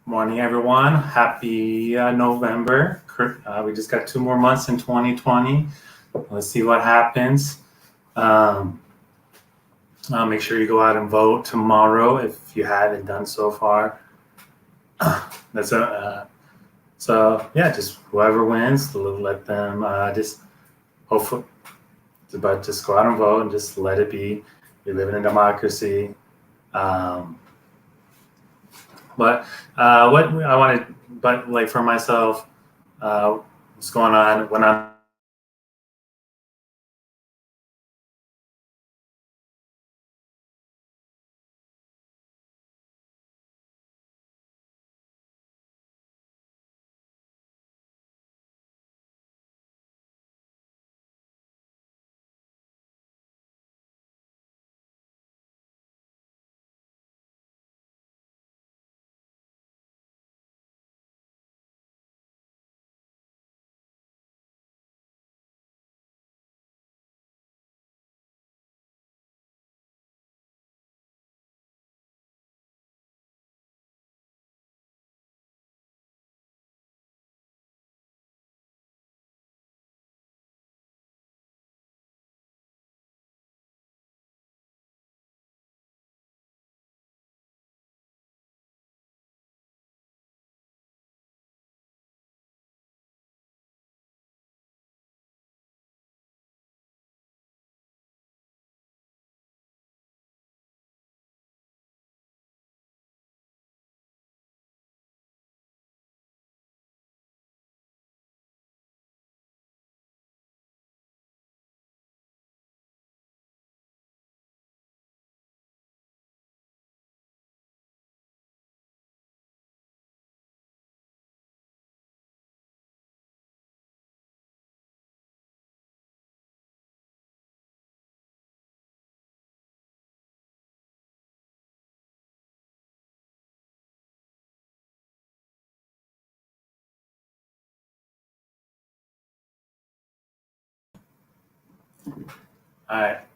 Morning, everyone. Happy November. We just got 2 more months in 2020. Let's see what happens. Um, Make sure you go out and vote tomorrow if you haven't done so far. That's a so yeah. Just whoever wins, let them just hopefully, but just go out and vote and just let it be. We live in a democracy. Um, but what I wanted, but like for myself, what's going on when I'm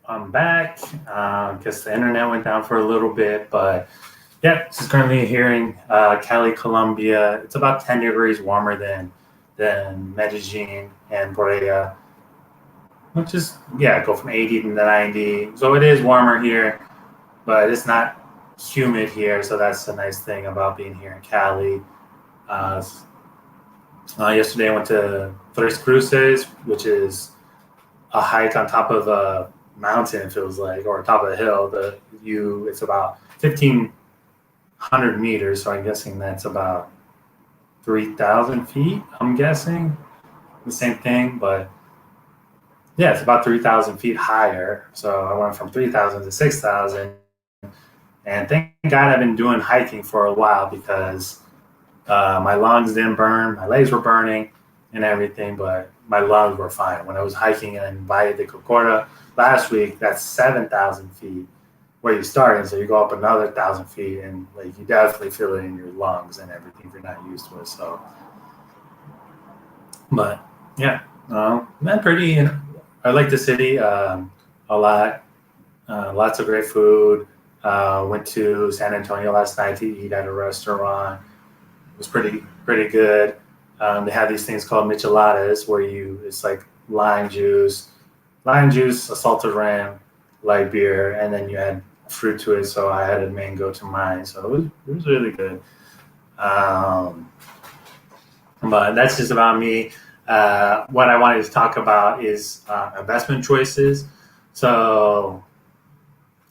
I'm back. Guess the internet went down for a little bit, but yeah, this is currently here in Cali, Colombia. It's about 10 degrees warmer than Medellin and Borea, which is yeah, go from 80 to 90. So it is warmer here, but it's not humid here. So that's the nice thing about being here in Cali. Uh, Yesterday I went to Tres Cruces, which is a hike on top of a mountain, it feels like, or top of a hill. It's about 1,500 meters, so I'm guessing that's about 3,000 feet. I'm guessing the same thing, but yeah, it's about 3,000 feet higher. So I went from 3,000 to 6,000, and thank God I've been doing hiking for a while because my lungs didn't burn, my legs were burning, and everything, but my lungs were fine. When I was hiking in Valle de Cocora last week, that's 7,000 feet where you started. So you go up another 1,000 feet, and like you definitely feel it in your lungs and everything if you're not used to it. So, but yeah, man, pretty. I like the city a lot. Lots of great food. Went to San Antonio last night to eat at a restaurant. It was pretty good. They have these things called micheladas where it's like lime juice, a salted ram, light beer, and then you add fruit to it. So I added mango to mine. So it was really good. Um, but that's just about me. What I wanted to talk about is investment choices. So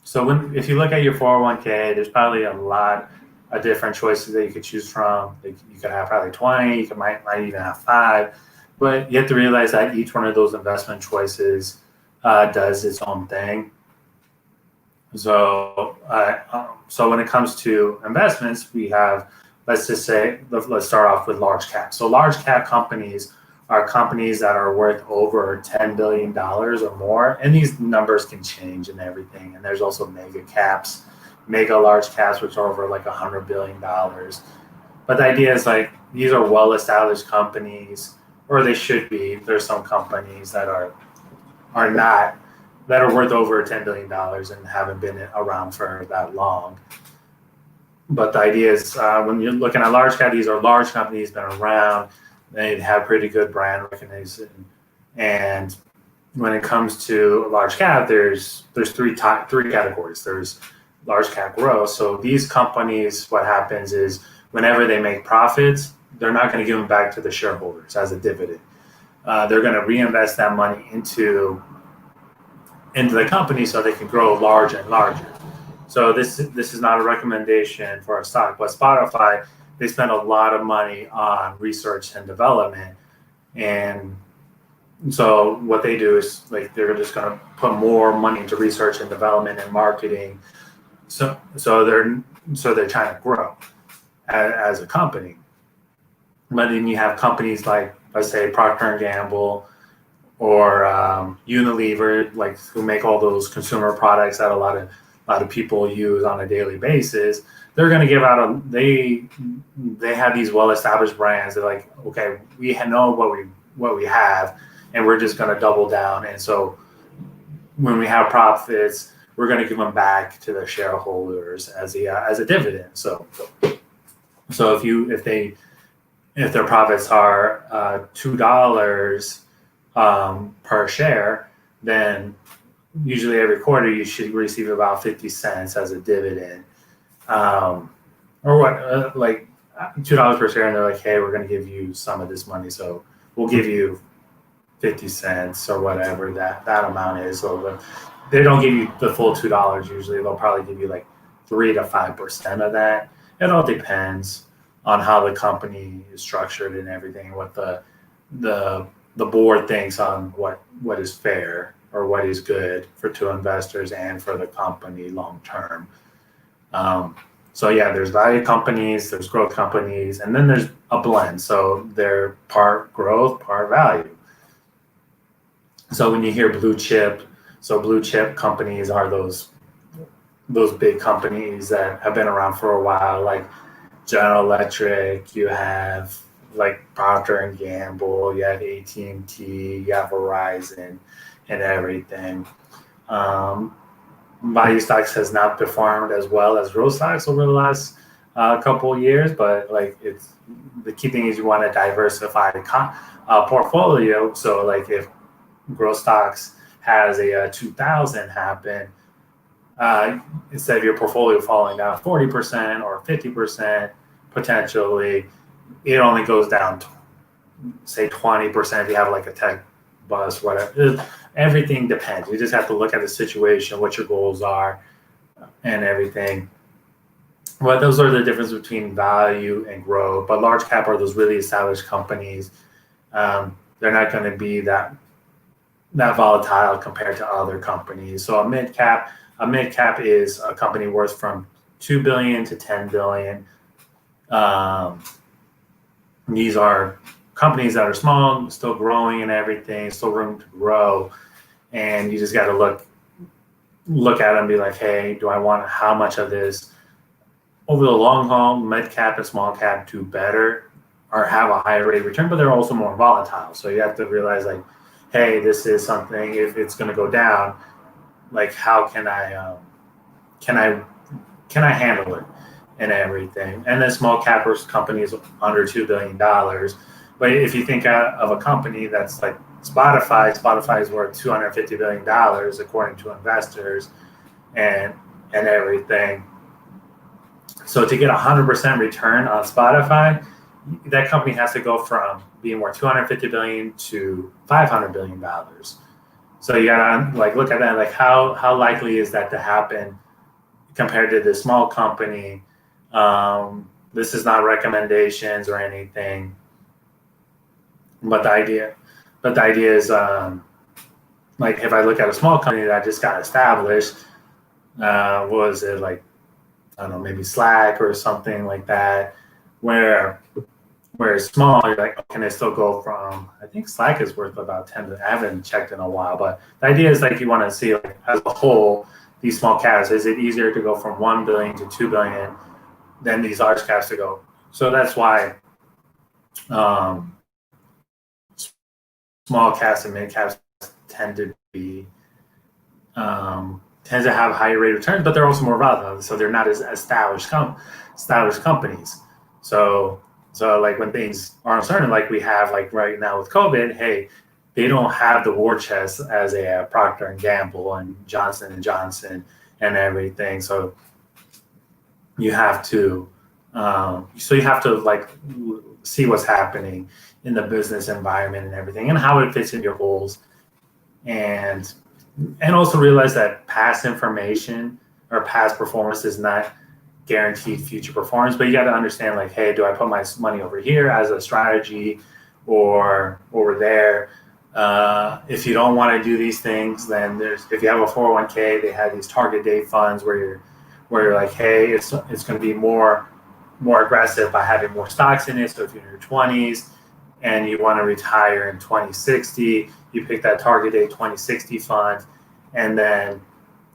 if you look at your 401k, there's probably a lot of different choices that you could choose from. Like you could have probably 20, might even have five, but you have to realize that each one of those investment choices does its own thing. So when it comes to investments, we have, let's just say, let's start off with large cap. So large cap companies are companies that are worth over $10 billion or more, and these numbers can change and everything. And there's also mega caps, mega large caps, which are over like $100 billion. But the idea is like these are well established companies, or they should be. There's some companies that are not, that are worth over $10 billion and haven't been around for that long. but the idea is when you're looking at large cap, these are large companies, been around, they have pretty good brand recognition. And when it comes to large cap, there's three categories. There's large cap growth. So these companies, what happens is whenever they make profits, they're not going to give them back to the shareholders as a dividend. They're going to reinvest that money into the company so they can grow larger and larger. So this is not a recommendation for a stock, but Spotify, they spend a lot of money on research and development, and so what they do is like they're just going to put more money into research and development and marketing. So they're trying to grow as a company. But then you have companies like, let's say, Procter and Gamble or Unilever, like who make all those consumer products that a lot of people use on a daily basis. They're going to give out they have these well-established brands. They're like, okay, we know what we have, and we're just going to double down. And so when we have profits, we're going to give them back to the shareholders as a dividend. So if their profits are $2 per share, then usually every quarter you should receive about 50 cents as a dividend, or what, like $2 per share, and they're like, hey, we're going to give you some of this money, so we'll give you 50 cents or whatever that amount is. So they don't give you the full $2 usually. They'll probably give you like 3 to 5% of that. It all depends on how the company is structured and everything, what the board thinks on what is fair or what is good to investors and for the company long term. So yeah, there's value companies, there's growth companies, and then there's a blend. So they're part growth, part value. So when you hear blue chip companies are those big companies that have been around for a while, like General Electric, you have like Procter and Gamble, you have AT&T, you have Verizon, and everything. Value stocks has not performed as well as growth stocks over the last couple of years, but like it's the key thing is you want to diversify the portfolio. So like if growth stocks has a 2000 happen, instead of your portfolio falling down 40% or 50%, potentially, it only goes down to, say, 20% if you have like a tech bust, whatever. Everything depends. You just have to look at the situation, what your goals are, and everything. Well, those are the difference between value and growth. But large cap are those really established companies. They're not going to be that volatile compared to other companies. So a mid cap is a company worth from 2 billion to 10 billion. These are companies that are small, still growing and everything, still room to grow. And you just got to look at it and be like, hey, do I want how much of this over the long haul, mid cap and small cap do better or have a higher rate of return, but they're also more volatile. So you have to realize like, hey, this is something, if it's going to go down, like how can I handle it and everything. And then small cap companies under $2 billion. But if you think of a company that's like Spotify is worth $250 billion according to investors and everything. So to get 100% return on Spotify, that company has to go from being worth $250 billion to $500 billion. So you gotta like look at that, like how likely is that to happen compared to this small company? This is not recommendations or anything, but the idea is like if I look at a small company that just got established, was it like, I don't know, maybe Slack or something like that, where it's small, you're like, can it still go from, I think Slack is worth about 10, I haven't checked in a while, but the idea is like you want to see like, as a whole, these small caps, is it easier to go from 1 billion to 2 billion than these large caps to go? So that's why small caps and mid caps tend to be tend to have higher rate of returns, but they're also more volatile. So they're not as established companies. So like when things are uncertain, like we have like right now with COVID, hey, they don't have the war chest as a Procter and Gamble and Johnson and everything. So you have to like see what's happening in the business environment and everything, and how it fits in your goals, and also realize that past information or past performance is not guaranteed future performance. But you got to understand, like, hey, do I put my money over here as a strategy or over there? If you don't want to do these things, then if you have a 401k, they have these target date funds where you're like, hey, it's going to be more aggressive by having more stocks in it. So if you're in your 20s and you want to retire in 2060, you pick that target date 2060 fund, and then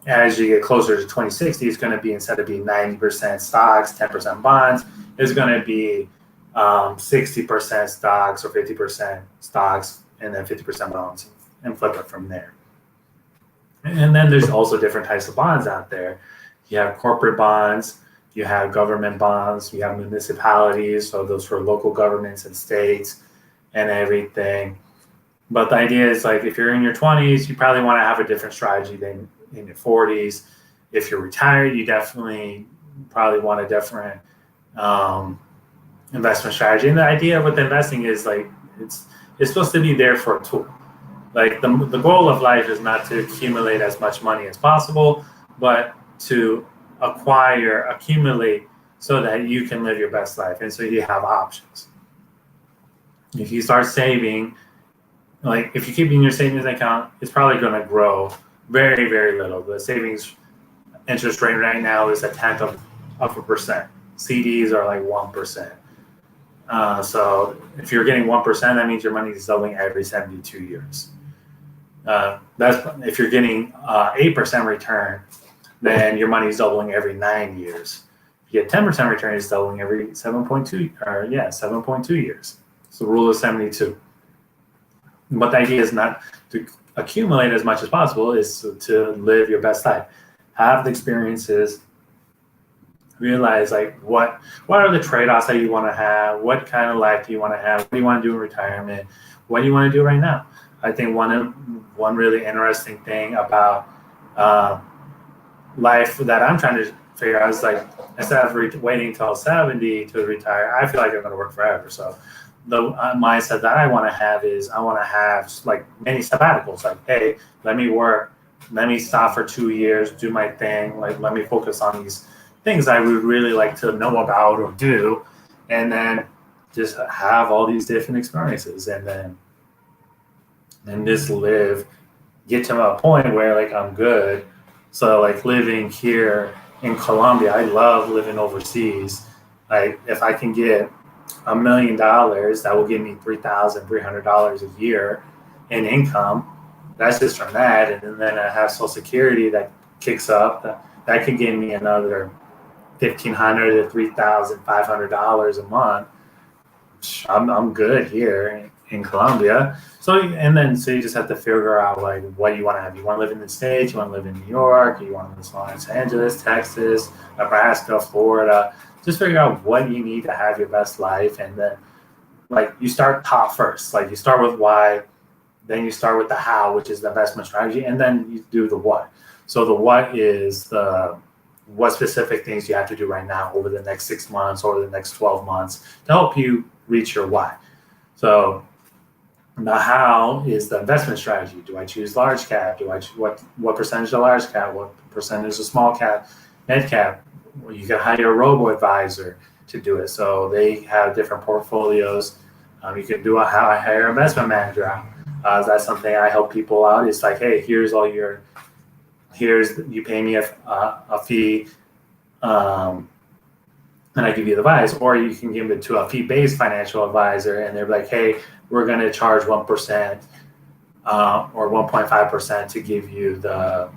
as you get closer to 2060, it's going to be, instead of being 90% stocks, 10% bonds, it's going to be 60% stocks or 50% stocks and then 50% bonds, and flip it from there. And then there's also different types of bonds out there. You have corporate bonds, you have government bonds, you have municipalities, so those for local governments and states and everything. But the idea is, like, if you're in your 20s, you probably want to have a different strategy than in your 40s. If you're retired, you definitely probably want a different investment strategy. And the idea with investing is, like, it's supposed to be there for a tool. Like, the goal of life is not to accumulate as much money as possible, but to accumulate so that you can live your best life. And so you have options. If you start saving, like, if you keep in your savings account, it's probably going to grow very, very little. The savings interest rate right now is 1/10 of a percent. CDs are like 1%. So if you're getting 1%, that means your money is doubling every 72 years. That's if you're getting 8% return, then your money is doubling every 9 years. If you get 10% return, it's doubling every 7.2 years. So rule of 72. But the idea is not to accumulate as much as possible, is to live your best life. Have the experiences, realize, like, what are the trade-offs that you want to have, what kind of life do you want to have, what do you want to do in retirement, what do you want to do right now. I think one really interesting thing about life that I'm trying to figure out is, like, instead of waiting until 70 to retire, I feel like I'm going to work forever. So the mindset that I want to have is, I want to have, like, many sabbaticals. Like, hey, let me work, let me stop for 2 years, do my thing, like, let me focus on these things I would really like to know about or do, and then just have all these different experiences, and just get to a point where, like, I'm good. So, like, living here in Colombia, I love living overseas. Like, if I can get $1 million, that will give me $3,300 a year in income. That's just from that. And then I have Social Security that kicks up. That can give me another $1,500 to $3,500 a month. I'm good here in Colombia. So you just have to figure out, like, what you want to have. You want to live in the States, you want to live in New York, you want to live in Los Angeles, Texas, Nebraska, Florida. Just figure out what you need to have your best life. And then, like, you start top first. Like, you start with why, then you start with the how, which is the investment strategy, and then you do the what. So the what is what specific things you have to do right now over the next 6 months or the next 12 months to help you reach your why. So the how is the investment strategy. Do I choose large cap? What percentage of large cap? What percentage of small cap, mid cap? Well, you can hire a robo-advisor to do it. So they have different portfolios. You can do hire an investment manager out. That's something I help people out. It's like, hey, you pay me a fee, and I give you the advice. Or you can give it to a fee-based financial advisor, and they're like, hey, we're going to charge 1% or 1.5% to give you to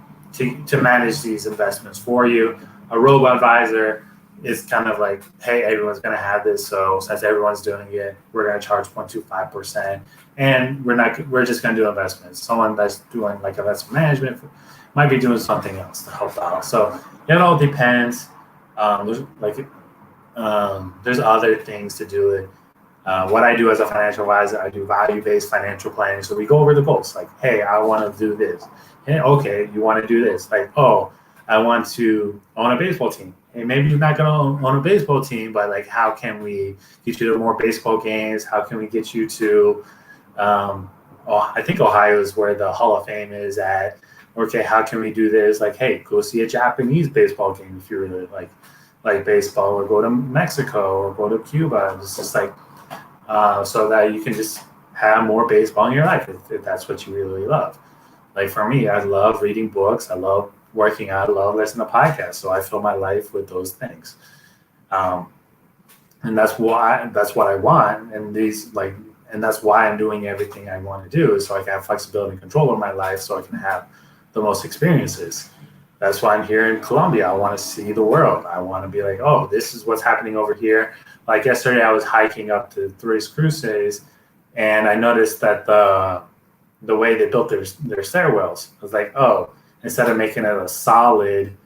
manage these investments for you. A robo-advisor is kind of like, hey, everyone's going to have this, so since everyone's doing it, we're going to charge 0.25%, and we're just going to do investments. Someone that's doing, like, investment management might be doing something else to help out. So it all depends. There's other things to do it. What I do as a financial advisor, I do value-based financial planning. So we go over the goals. Like, hey, I want to do this. Hey, okay, you want to do this. Like, oh, I want to own a baseball team. Hey, maybe you're not going to own a baseball team, but like, how can we get you to more baseball games? How can we get you to, I think Ohio is where the Hall of Fame is at. Okay, how can we do this? Like, hey, go see a Japanese baseball game if you really like baseball, or go to Mexico or go to Cuba. It's just like, so that you can just have more baseball in your life if that's what you really love. Like for me, I love reading books. I love working out. I love listening to podcasts. So I fill my life with those things. And that's what I want. And that's why I'm doing everything I want to do, is so I can have flexibility and control over my life, so I can have the most experiences. That's why I'm here in Colombia. I want to see the world. I want to be like, oh, this is what's happening over here. Like yesterday, I was hiking up to Tres Cruces, and I noticed that the way they built their stairwells, I was like, oh, instead of making it a solid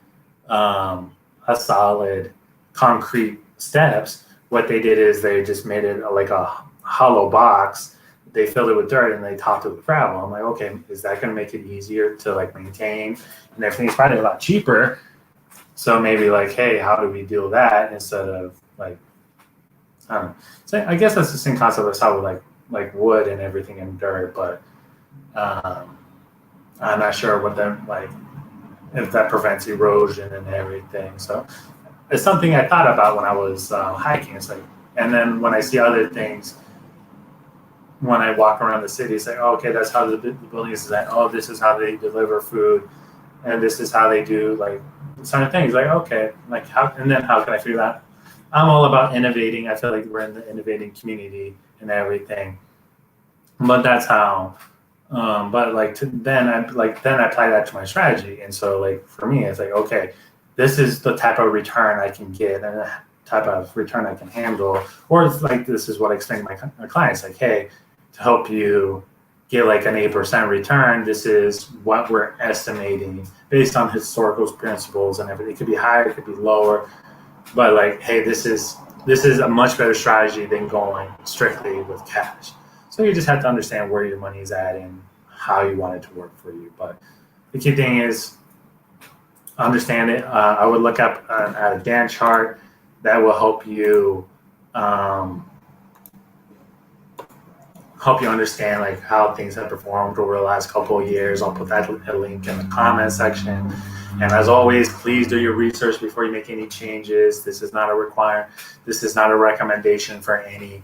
concrete steps, what they did is they just made it like a hollow box. They filled it with dirt and they topped it with gravel. I'm like, okay, is that going to make it easier to like maintain? And everything's probably a lot cheaper. So maybe like, hey, how do we deal with that instead of like, I don't know. So I guess that's the same concept as how with like wood and everything and dirt, but I'm not sure what that like, if that prevents erosion and everything. So it's something I thought about when I was hiking. It's like, and then when I see other things, when I walk around the city, it's like, oh, okay, that's how the building is designed. Oh, this is how they deliver food, and this is how they do like certain things. Like, okay, like how can I figure that? I'm all about innovating. I feel like we're in the innovating community and everything, but that's how. But then I apply that to my strategy, and so like for me, it's like, okay, this is the type of return I can get, and the type of return I can handle, or it's like this is what I explain to my clients, like, hey, to help you get like an 8% return, this is what we're estimating based on historical principles and everything. It could be higher, it could be lower, but like, hey, this is a much better strategy than going strictly with cash. So you just have to understand where your money is at and how you want it to work for you. But the key thing is understand it. I would look up at a Gantt chart that will help you understand like how things have performed over the last couple of years. I'll put that link in the comment section. And as always, please do your research before you make any changes. This is not a recommendation for any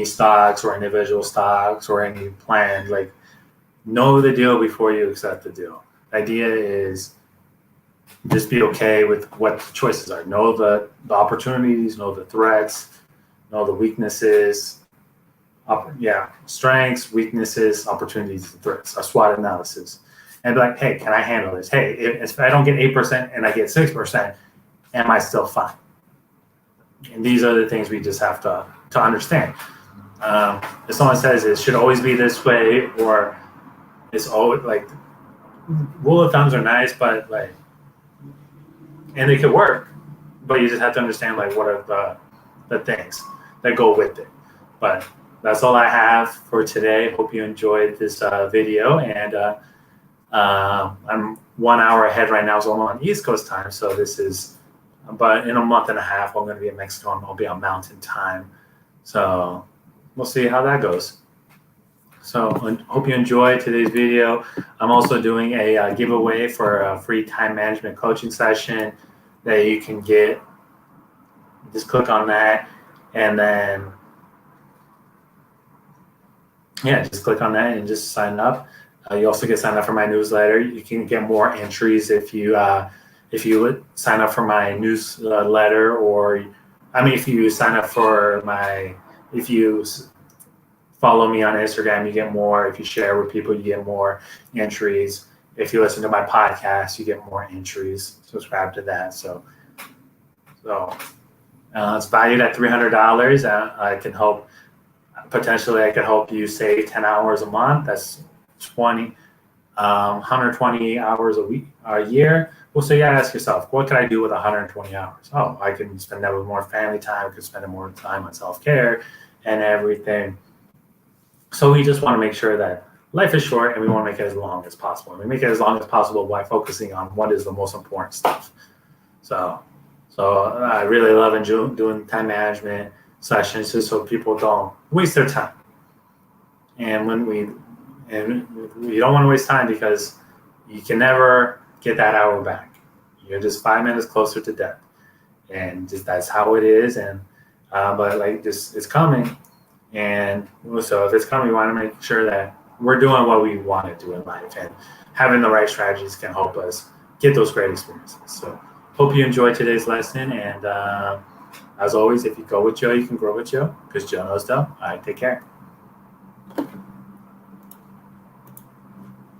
stocks or individual stocks or any plan. Like, know the deal before you accept the deal. The idea is just be okay with what the choices are. Know the opportunities, know the threats, know the weaknesses. Strengths, weaknesses, opportunities, and threats. A SWOT analysis. And be like, hey, can I handle this? Hey, if I don't get 8% and I get 6%, am I still fine? And these are the things we just have to understand. If someone says it should always be this way, or it's always like, rule of thumbs are nice, but like, and they could work, but you just have to understand like what are the things that go with it. But that's all I have for today. Hope you enjoyed this video, and I'm 1 hour ahead right now, so I'm on East Coast time. So but in a month and a half, I'm going to be in Mexico and I'll be on Mountain Time. So we'll see how that goes. So I hope you enjoyed today's video. I'm also doing a giveaway for a free time management coaching session that you can get. Just click on that, and then just click on that and just sign up. You also get signed up for my newsletter. You can get more entries if you would sign up for my newsletter, if you sign up for if you follow me on Instagram, you get more. If you share with people, you get more entries. If you listen to my podcast, you get more entries. Subscribe to that. So it's valued at $300. I can help you save 10 hours a month. That's 20. 120 hours a year. Well, so you gotta ask yourself, what can I do with 120 hours? Oh, I can spend that with more family time. I can spend more time on self care and everything. So we just want to make sure that life is short and we want to make it as long as possible. And we make it as long as possible by focusing on what is the most important stuff. So, so I really love doing time management sessions just so people don't waste their time. And we don't want to waste time because you can never get that hour back. You're just 5 minutes closer to death, and just that's how it is. And but like this, it's coming, and so if it's coming, we want to make sure that we're doing what we want to do in life, and having the right strategies can help us get those great experiences. So hope you enjoyed today's lesson, and as always, if you go with Joe, you can grow with Joe, because Joe knows Joe. All right, take care.